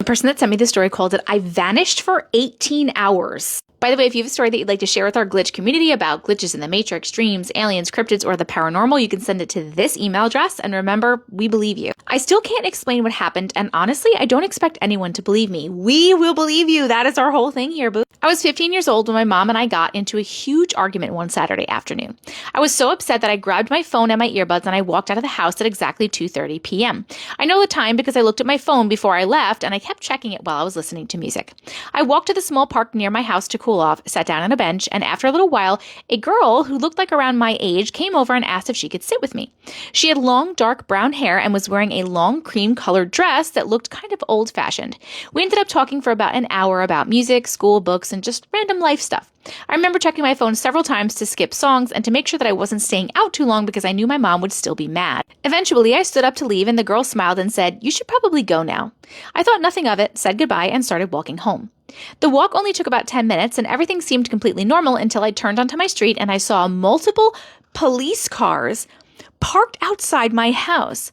person that sent me this story called it, I vanished for 18 hours. By the way, if you have a story that you'd like to share with our glitch community about glitches in the Matrix, dreams, aliens, cryptids, or the paranormal, you can send it to this email address. And remember, we believe you. I still can't explain what happened, and honestly, I don't expect anyone to believe me. We will believe you. That is our whole thing here, boo. I was 15 years old when my mom and I got into a huge argument one Saturday afternoon. I was so upset that I grabbed my phone and my earbuds and I walked out of the house at exactly 2:30 p.m. I know the time because I looked at my phone before I left and I kept checking it while I was listening to music. I walked to the small park near my house to cool off, sat down on a bench, and after a little while, a girl who looked like around my age came over and asked if she could sit with me. She had long, dark brown hair and was wearing a long cream-colored dress that looked kind of old-fashioned. We ended up talking for about an hour about music, school, books, and just random life stuff. I remember checking my phone several times to skip songs and to make sure that I wasn't staying out too long because I knew my mom would still be mad. Eventually, I stood up to leave and the girl smiled and said, "You should probably go now." I thought nothing of it, said goodbye, and started walking home. The walk only took about 10 minutes and everything seemed completely normal until I turned onto my street and I saw multiple police cars parked outside my house.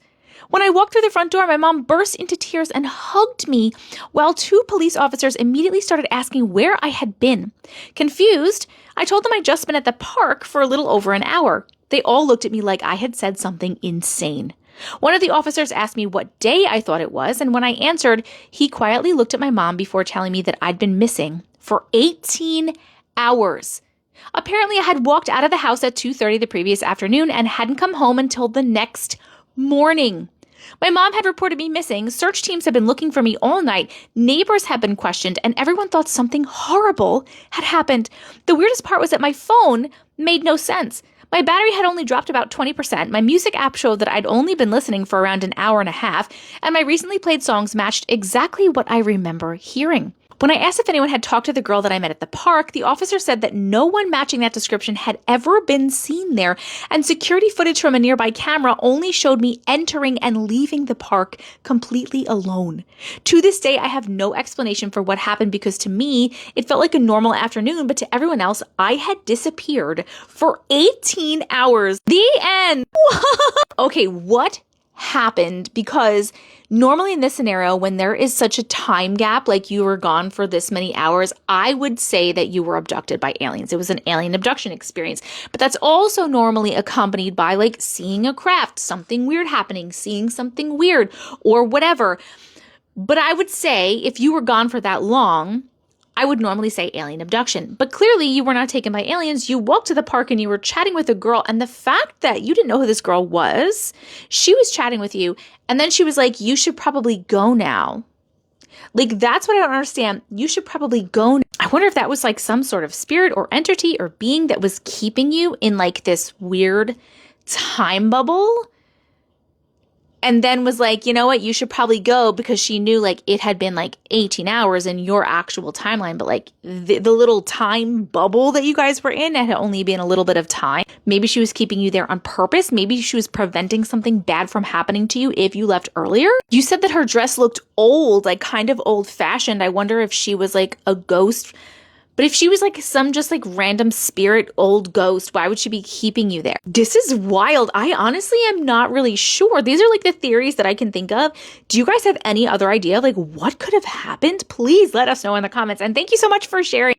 When I walked through the front door, my mom burst into tears and hugged me while two police officers immediately started asking where I had been. Confused, I told them I'd just been at the park for a little over an hour. They all looked at me like I had said something insane. One of the officers asked me what day I thought it was, and when I answered, he quietly looked at my mom before telling me that I'd been missing for 18 hours. Apparently, I had walked out of the house at 2:30 the previous afternoon and hadn't come home until the next morning. My mom had reported me missing, search teams had been looking for me all night, neighbors had been questioned, and everyone thought something horrible had happened. The weirdest part was that my phone made no sense. My battery had only dropped about 20%, my music app showed that I'd only been listening for around an hour and a half, and my recently played songs matched exactly what I remember hearing. When I asked if anyone had talked to the girl that I met at the park, the officer said that no one matching that description had ever been seen there, and security footage from a nearby camera only showed me entering and leaving the park completely alone. To this day, I have no explanation for what happened because to me, it felt like a normal afternoon, but to everyone else, I had disappeared for 18 hours. The end! Okay, what happened? Because normally in this scenario, when there is such a time gap, like you were gone for this many hours, I would say that you were abducted by aliens. It was an alien abduction experience. But that's also normally accompanied by like seeing a craft, something weird happening, seeing something weird or whatever. But I would say if you were gone for that long, I would normally say alien abduction. But clearly you were not taken by aliens. You walked to the park and you were chatting with a girl. And the fact that you didn't know who this girl was, she was chatting with you. And then she was like, "You should probably go now." Like, that's what I don't understand. You should probably go now. I wonder if that was like some sort of spirit or entity or being that was keeping you in like this weird time bubble. And then was like, you know what, you should probably go because she knew like it had been like 18 hours in your actual timeline. But like the little time bubble that you guys were in, it had only been a little bit of time. Maybe she was keeping you there on purpose. Maybe she was preventing something bad from happening to you if you left earlier. You said that her dress looked old, like kind of old fashioned. I wonder if she was like a ghost. But if she was like some just like random spirit old ghost, why would she be keeping you there? This is wild. I honestly am not really sure. These are like the theories that I can think of. Do you guys have any other idea? Like what could have happened? Please let us know in the comments. And thank you so much for sharing.